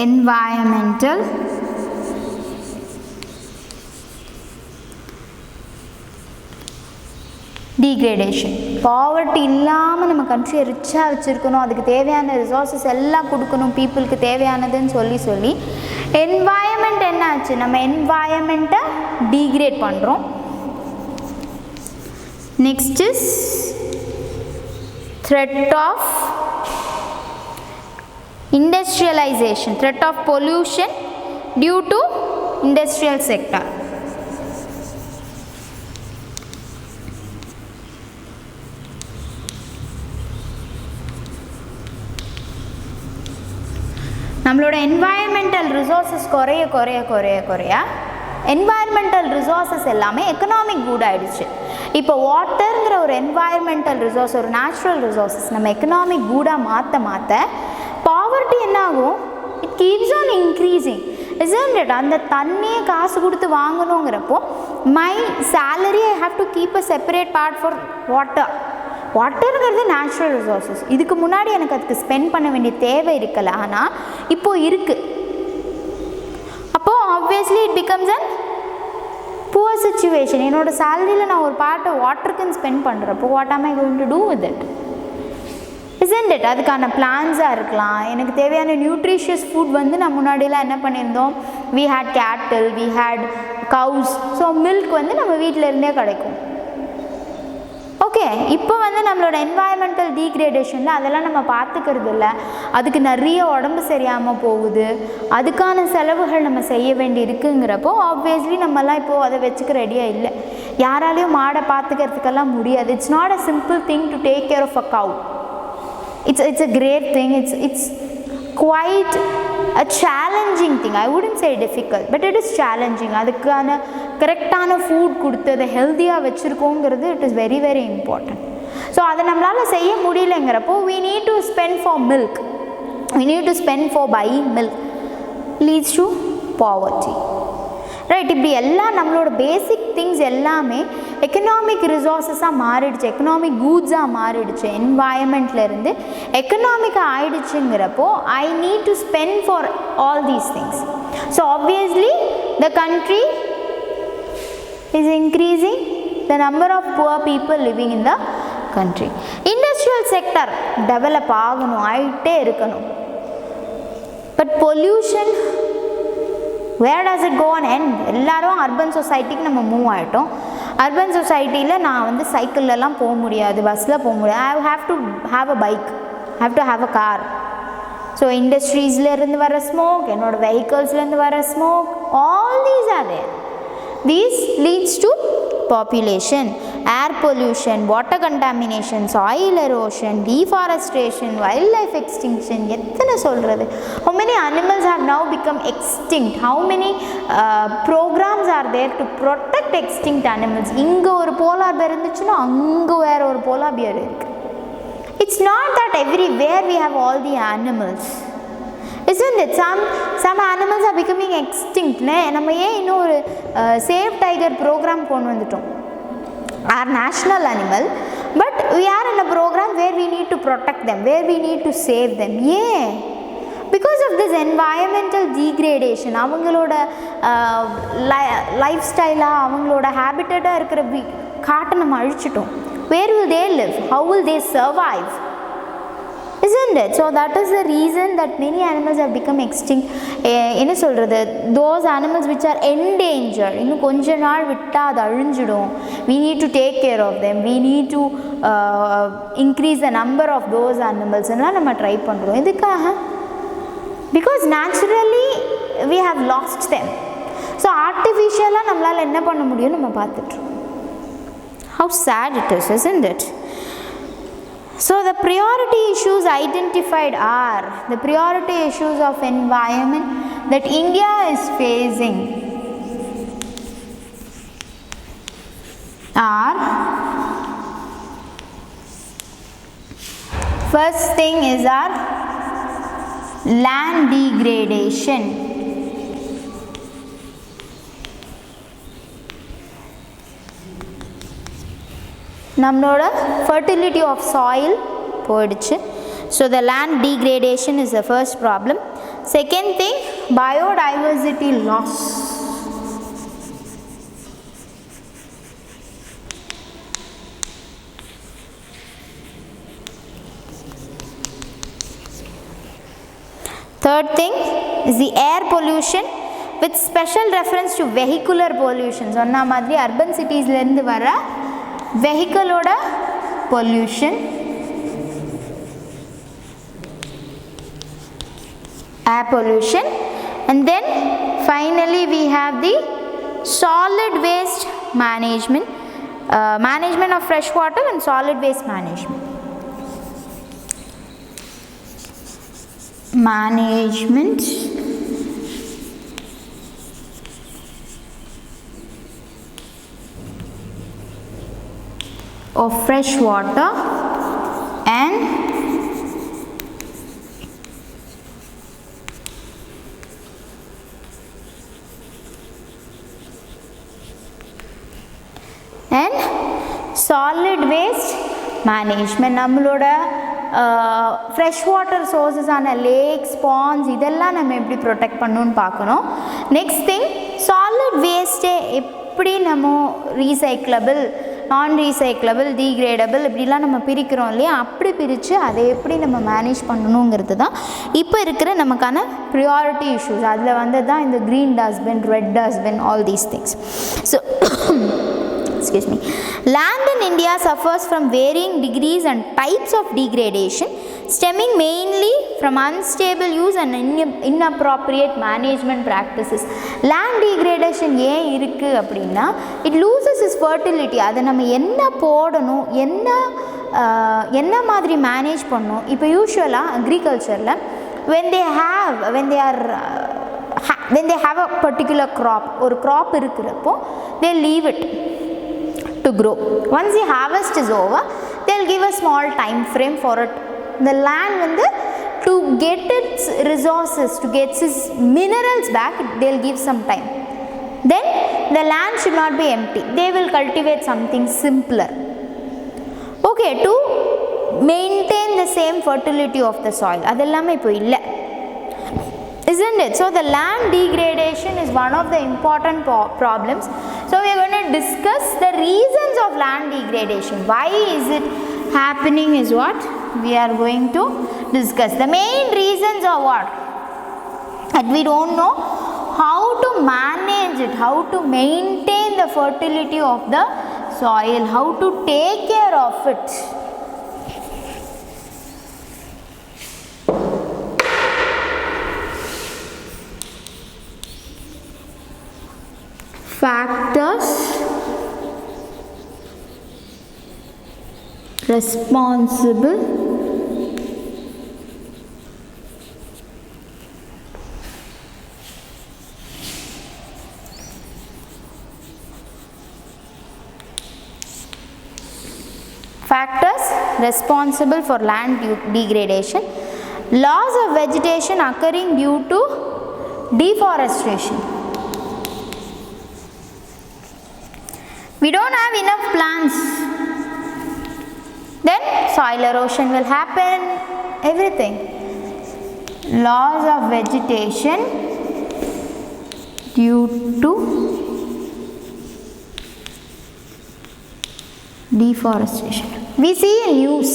environmental degradation. Poverty இல்லாமல் நம்ம கண்ட்ரியை ரிச்சாக வச்சுருக்கணும், அதுக்கு தேவையான ரிசோர்ஸஸ் எல்லாம் கொடுக்கணும் பீப்புளுக்கு தேவையானதுன்னு சொல்லி என்வாயன்மெண்ட் என்ன ஆச்சு, நம்ம என்வாயன்மெண்ட்டை டீக்ரேட் பண்ணுறோம். Next is threat of industrialization, threat of pollution due to industrial sector. நம்மளோட என்வாயன்மெண்டல் ரிசோர்ஸஸ் குறைய என்வாயன்மெண்டல் ரிசோர்ஸஸ் எல்லாமே எக்கனாமிக் குட் ஆகிடுச்சு. இப்போ வாட்டருங்கிற ஒரு என்வாயன்மெண்டல் ரிசோர்ஸ், ஒரு நேச்சுரல் ரிசோர்ஸஸ் நம்ம எக்கனாமிக் குடாக மாற்ற பாவர்ட்டி என்ன ஆகும், it keeps on increasing. isn't it? அந்த தண்ணியை காசு கொடுத்து வாங்கணுங்கிறப்போ my salary I have to keep a separate part for வாட்டருங்கிறது நேச்சுரல் ரிசோர்ஸஸ். இதுக்கு முன்னாடி எனக்கு அதுக்கு ஸ்பெண்ட் பண்ண வேண்டிய தேவை இருக்கல, ஆனால் இப்போது இருக்குது. அப்போது obviously it becomes an poor situation. என்னோடய சேலரியில் நான் ஒரு பார்ட்டை வாட்டருக்குன்னு ஸ்பெண்ட் பண்ணுறப்போ what am I going to do with it? isn't it? அதுக்கான பிளான்ஸாக இருக்கலாம், எனக்கு தேவையான நியூட்ரிஷியஸ் ஃபுட் வந்து நான் முன்னாடியெல்லாம் என்ன பண்ணியிருந்தோம், we had cattle, we had cows, so milk வந்து நம்ம வீட்டில் இருந்தே கிடைக்கும். ஓகே, இப்போ வந்து நம்மளோட என்வாயன்மெண்டல் டீக்ரேடேஷனில் அதெல்லாம் நம்ம பார்த்துக்கிறது இல்லை, அதுக்கு நிறைய உடம்பு சரியாமல் போகுது, அதுக்கான செலவுகள் நம்ம செய்ய வேண்டி இருக்குங்கிறப்போ ஆப்வியஸ்லி நம்மலாம் இப்போது அதை வச்சுக்க ரெடியாக இல்லை. யாராலையும் மாடை பார்த்துக்கிறதுக்கெல்லாம் முடியாது. It's not a simple thing to take care of a cow. It's a great thing. It's quite a challenging thing. I wouldn't say difficult, but it is challenging. அதுக்கான கரெக்டான ஃபுட் கொடுத்து அதை ஹெல்த்தியாக வச்சுருக்கோங்கிறது it is very very important. So அதை நம்மளால் செய்ய முடியலைங்கிறப்போ we need to spend for milk, we need to spend for buying milk, leads to poverty. Right, இப்படி எல்லாம் நம்மளோட பேசிக் திங்ஸ் எல்லாமே எக்கனாமிக் ரிசோர்ஸஸாக மாறிடுச்சு, எக்கனாமிக் கூட்ஸாக மாறிடுச்சு. என்வாயன்மெண்ட்லேருந்து எக்கனாமிக்காக ஆயிடுச்சுங்கிறப்போ I need to spend for all these things. So obviously the country is increasing the number of poor people living in the country. Industrial sector develop ஆகணும், ஆகிட்டே இருக்கணும். But pollution, where does it go and end? எல்லாரும் urban சொசைட்டிக்கு நம்ம move ஆகிட்டோம். Urban சொசைட்டியில் நான் வந்து சைக்கிள்லலாம் போக முடியாது, பஸ்ஸில் போக முடியாது. I have to have a bike, have to have a car. So இண்டஸ்ட்ரீஸ்லேருந்து வர ஸ்மோக், என்னோடய வெஹிக்கல்ஸ்லேருந்து வர smoke, all these are there. These leads to population, air pollution, water contamination, soil erosion, deforestation, wildlife extinction. எத்தனை சொல்கிறது? How many animals have now become extinct? How many programs are there to protect extinct animals? இங்கே ஒரு polar bear இருந்துச்சுன்னா அங்கே வேறு ஒரு polar bear இருக்கு. It's not that everywhere we have all the animals. Isn't it? Some animals are becoming extinct. நம்ம ஏன் இன்னும் ஒரு சேவ் டைகர் ப்ரோக்ராம் கொண்டு வந்துட்டோம். Our national animal, but we are in a program where we need to protect them, where we need to save them. Yeah, because of this environmental degradation, அவங்களோட life ஸ்டைலாக அவங்களோட ஹேபிட்டடாக இருக்கிற காட்டை நம்ம அழிச்சிட்டோம். Where will they live? How will they survive? Isn't it? So that is the reason that many animals have become extinct. என்ன சொல்கிறது, those animals which are endangered, இன்னும் கொஞ்ச நாள் விட்டால் அது அழிஞ்சிடும். We need to take care of them. We need to increase the number of those animals எல்லாம் நம்ம try பண்ணுறோம். எதுக்காக? Because naturally we have lost them. So artificially நம்மளால் என்ன பண்ண முடியும் நம்ம பார்த்துட்ருக்கோம். How sad it is, isn't it? So the priority issues identified are the priority issues of environment that India is facing. are, first thing is our land degradation. நம்மளோட fertility of soil போயிடுச்சு. So the land degradation is the first problem. Second thing, biodiversity loss. Third thing is the air pollution with special reference to vehicular pollution. சொன்ன மாதிரி urban cities இருந்து வர vehicle ஓட pollution, air pollution, and then finally we have the solid waste management, management of fresh water and solid waste management. Management of fresh water and solid waste management. நம்மளோட fresh water sources ஆன lakes, ponds இதெல்லாம் நம்ம எப்படி protect பண்ணணும்னு பார்க்கணும். Next thing, solid waste எப்படி நம்ம recyclable, non recyclable, degradable இப்படிலாம் நம்ம பிரிக்கிறோம் இல்லையா, அப்படி பிரித்து அதை எப்படி நம்ம மேனேஜ் பண்ணணுங்கிறது தான் இப்போ இருக்கிற நமக்கான ப்ரியாரிட்டி இஷ்யூஸ். அதில் வந்து தான் இந்த green dustbin, red dustbin, all these things. So excuse me, land in India suffers from varying degrees and types of degradation stemming mainly from unstable use and inappropriate management practices. Land degradation ஏன் இருக்குது அப்படின்னா, it loses its fertility. அதை நம்ம என்ன போடணும், என்ன மாதிரி manage பண்ணணும். இப்போ யூஸ்வலாக அக்ரிகல்ச்சரில் when they have a particular crop, ஒரு crop இருக்கிறப்போ they leave it to grow. Once the harvest is over, they'll give a small time frame for it. The land வந்து to get its resources, to get its minerals back, they'll give some time. Then the land should not be empty. They will cultivate something simpler. Okay, to maintain the same fertility of the soil. அதெல்லாமே இப்போ இல்லை, isn't it? So the land degradation is one of the important problems. So we are going to discuss the reasons of land degradation. Why is it happening is what we are going to discuss. The main reasons are what? That we don't know how to manage it, how to maintain the fertility of the soil, how to take care of it. Factors responsible for land degradation. Loss of vegetation occurring due to deforestation. We don't have enough plants, then soil erosion will happen, everything. Loss of vegetation due to deforestation. We see in news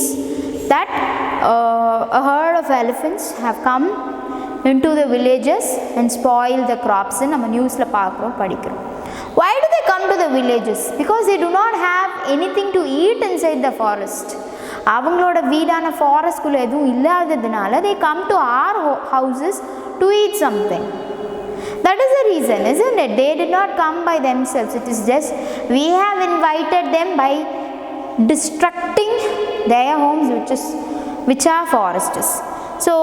that a herd of elephants have come into the villages and spoil the crops. In நம்ம நியூஸ்ல பார்க்குறோம், படிக்கிறோம். Why do they come to the villages? Because they do not have anything to eat inside the forest. அவங்களோட வீடான forest குள்ள எதுவும் இல்லாததுனால they come to our houses to eat something. That is the reason, isn't it? They did not come by themselves. It is just we have invited them by destructing their homes, which are forests. So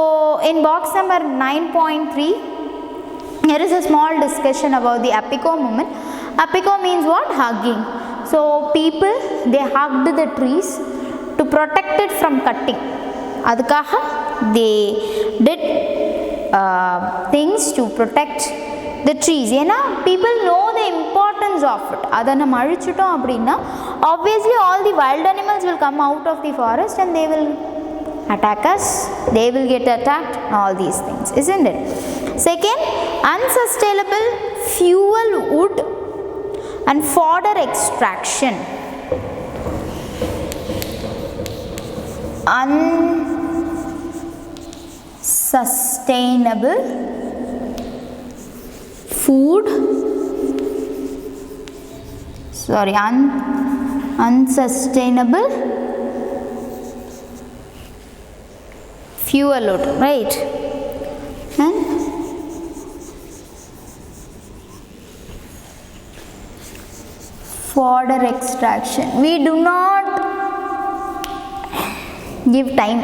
in box number 9.3, here is a small discussion about the Apiko movement. Apiko means what? Hugging. So people, they hugged the trees to protect it from cutting. அதுக்காக they did things to protect the trees. ஏன்னா people know the importance of it. அதை நம்ம அழிச்சிட்டோம் அப்படின்னா obviously all the wild animals will come out of the forest and they will attack us, they will get attacked, all these things, isn't it? Second, unsustainable fuel wood and fodder extraction. Unsustainable food, sorry, unsustainable fuel wood, right? And fodder extraction, we do not give time.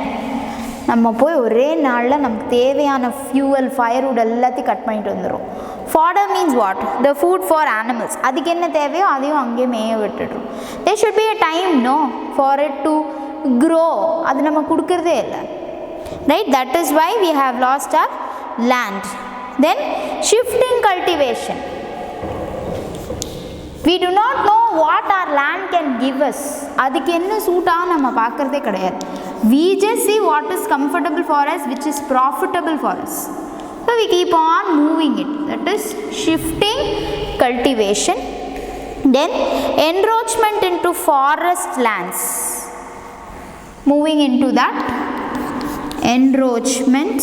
நம்ம போய் ஒரே நாளில் நமக்கு தேவையான fuel firewood எல்லாத்தையும் cut பண்ணிட்டு வந்துடும். Fodder means what? The food for animals. அதுக்கு என்ன தேவையோ அதையும் அங்கேயே மேய விட்டுடுறோம். There should be a time no for it to grow. அது நம்ம கொடுக்கறதே இல்லை, right? That is why we have lost our land. Then shifting cultivation. We do not know what our land can give us. அதுக்கு என்ன சூட்டாக நம்ம பார்க்குறதே கிடையாது. We just see what is comfortable for us, which is profitable for us. So we keep on moving it. That is shifting cultivation. Then encroachment into forest lands. Moving into that encroachment.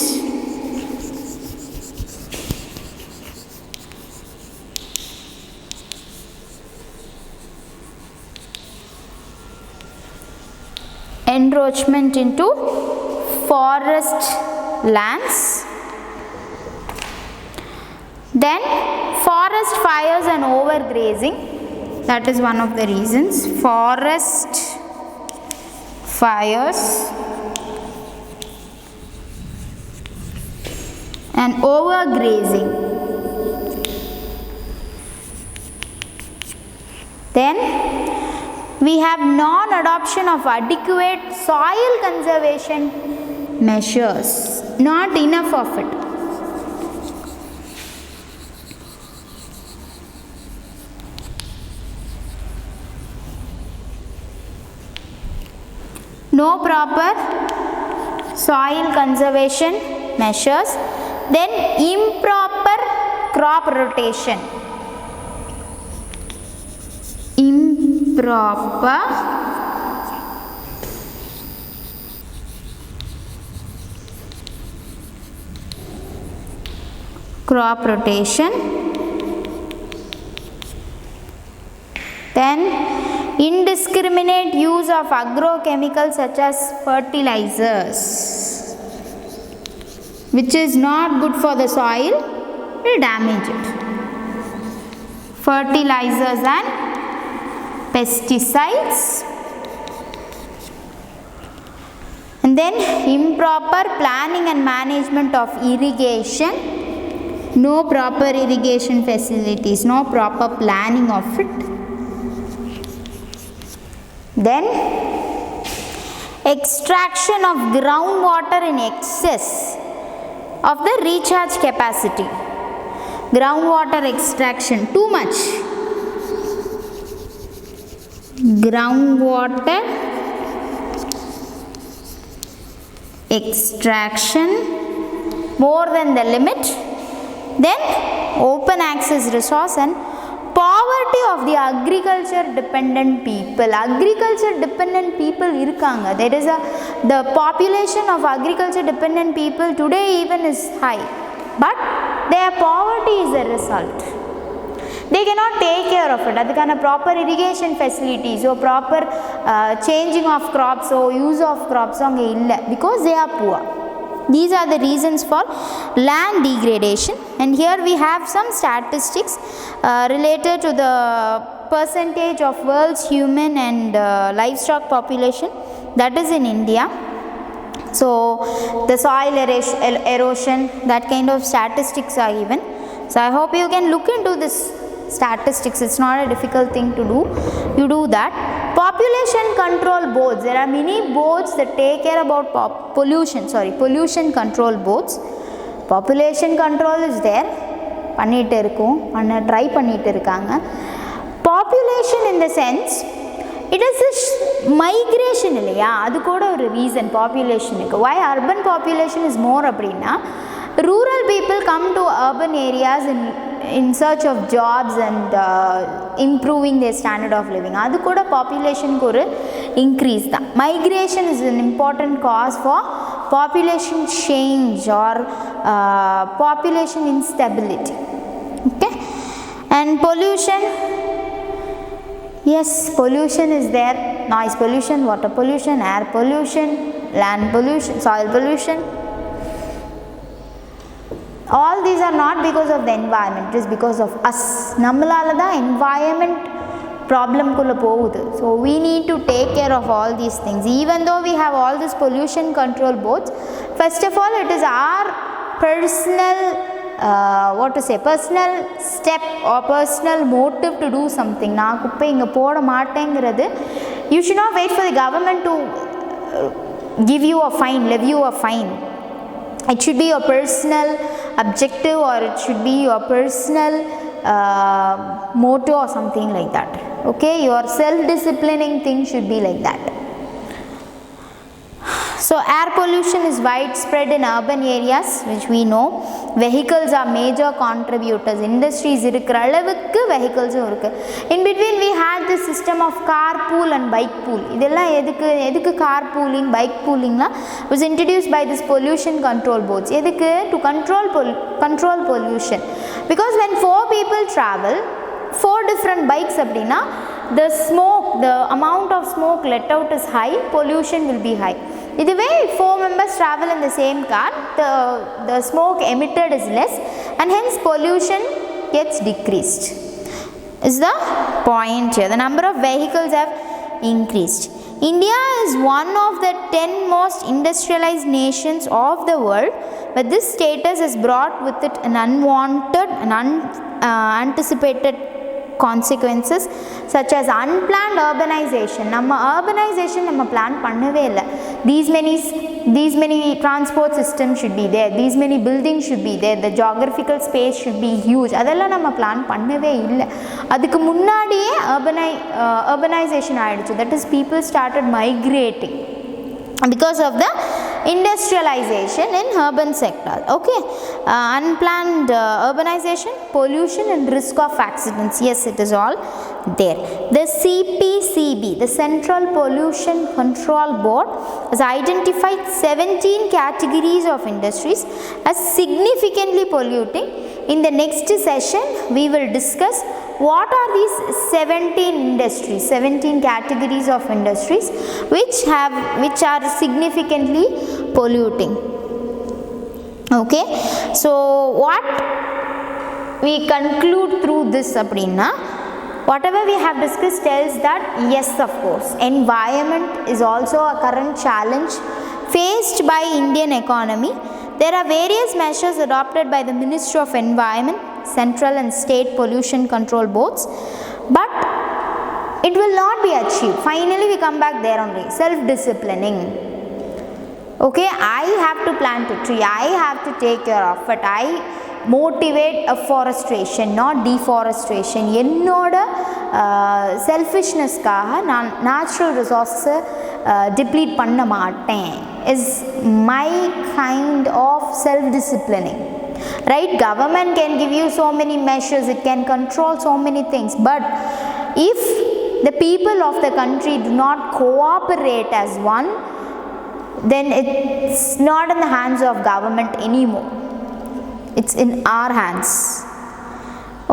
Encroachment into forest lands. Then forest fires and overgrazing. That is one of the reasons. Forest fires and overgrazing. Then we have non-adoption of adequate soil conservation measures. Not enough of it. No proper soil conservation measures. Then improper crop rotation. Improper crop rotation. Then indiscriminate use of agrochemicals such as fertilizers, which is not good for the soil, will damage it. Fertilizers and pesticides. And then improper planning and management of irrigation. No proper irrigation facilities, no proper planning of it. Then extraction of groundwater in excess of the recharge capacity. Groundwater extraction too much. Groundwater extraction more than the limit. Then open access resource and poverty of the agriculture dependent people. Agriculture dependent people irukanga. There is the population of agriculture dependent people today even is high, but their poverty is a result. They cannot take care of it. Adukana proper irrigation facilities or proper changing of crops or use of crops anga illa because they are poor. These are the reasons for land degradation. And here we have some statistics related to the percentage of world's human and livestock population that is in India. So the soil erosion, that kind of statistics are given. So I hope you can look into this statistics, it's not a difficult thing to do, you do that. Population control boards, there are many boards that take care about pollution control boards. Population control is there, பண்ணிட்டு இருக்கோம், try பண்ணிட்டு இருக்காங்க. Population in the sense, it is a migration இல்லையா, அது கூட ஒரு reason பாப்புலேஷனுக்கு. why urban population is more அப்படின்னா, rural people come to urban areas in search of jobs and improving their standard of living. அது கூட பாப்புலேஷனுக்கு ஒரு இன்க்ரீஸ் தான். migration is an important cause for population change or population instability. Okay, and pollution, yes, pollution is there, noise pollution, water pollution, air pollution, land pollution, soil pollution. All these are not because of the environment, it is because of us. நம்மளால தான் environment problem குள்ள போகுது. So we need to take care of all these things. Even though we have all this pollution control boards, first of all it is our personal personal step or personal motive to do something. நான் குப்பை இங்கே போட மாட்டேங்கிறது, you should not wait for the government to give you a fine, levy you a fine. It should be your personal objective, or it should be your personal motto or something like that. Okay, your self-disciplining thing should be like that. So air pollution is widespread in urban areas, which we know. Vehicles are major contributors. Industries இருக்கிற அளவுக்கு vehicles இருக்கு. In between we had the system of carpool and bike pool. இதெல்லாம் எதுக்கு carpooling, bike poolingலாம் was introduced by this pollution control boards. எதுக்கு? To control pollution. Because when 4 people travel, 4 different bikes அப்படின்னா, the amount of smoke let out is high, pollution will be high. இதுவே 4 members travel in the same car, the smoke emitted is less, and hence pollution gets decreased. Is the point here. The number of vehicles have increased. India is one of the 10 most industrialized nations of the world, but this status has brought with it an unwanted and unanticipated consequences such as unplanned urbanization. நம்ம urbanization நம்ம plan பண்ணவே இல்லை. These many transport systems should be there, these many buildings should be there, the geographical space should be huge. அதெல்லாம் நம்ம plan பண்ணவே இல்லை. அதுக்கு முன்னாடியே urbanization ஆயிடுச்சு. That is, people started migrating because of the industrialization in urban sector. Okay, unplanned urbanization, pollution and risk of accidents, yes, it is all there. The CPCB, the Central Pollution Control Board, has identified 17 categories of industries as significantly polluting. In the next session we will discuss what are these 17 categories of industries which are significantly polluting. Okay, so what we conclude through this அப்படின்னா, whatever we have discussed tells that yes, of course, environment is also a current challenge faced by Indian economy. There are various measures adopted by the Ministry of Environment, central and state pollution control boards, but it will not be achieved. Finally we come back there only, self-disciplining. Okay, I have to plant a tree, I have to take care of it, I motivate afforestation, not deforestation. என்னோட செல்ஃபிஷ்னஸ்க்காக நான் natural ரிசோர்ஸை deplete பண்ண மாட்டேன் is my kind of self-disciplining. Right, government can give you so many measures, it can control so many things, but if the people of the country do not cooperate as one, then it's not in the hands of government anymore, it's in our hands.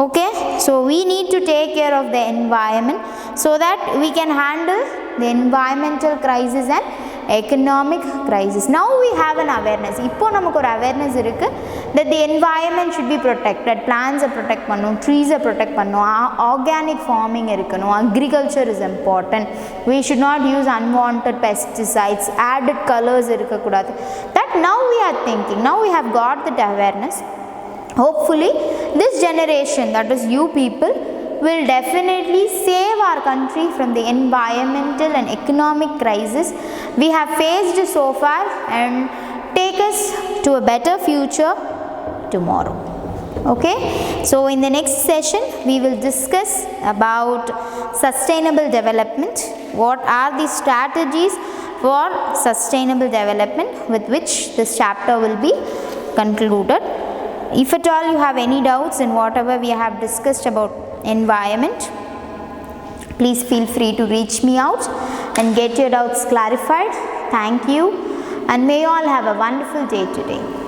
Okay, so we need to take care of the environment so that we can handle the environmental crisis and economic crisis. Now we have an awareness. இப்போ நமக்கு ஒரு awareness இருக்கு that the environment should be protected, plants protect பண்ணணும், trees protect பண்ணணும், organic farming இருக்கணும், agriculture is important, we should not use unwanted pesticides, added colors இருக்கக்கூடாது. That now we are thinking, now we have got that awareness. Hopefully this generation, that is you people, will definitely save our country from the environmental and economic crisis we have faced so far and take us to a better future tomorrow. Okay, so in the next session we will discuss about sustainable development. What are the strategies for sustainable development, with which this chapter will be concluded. If at all you have any doubts in whatever we have discussed about environment, please feel free to reach me out and get your doubts clarified. Thank you, and may you all have a wonderful day today.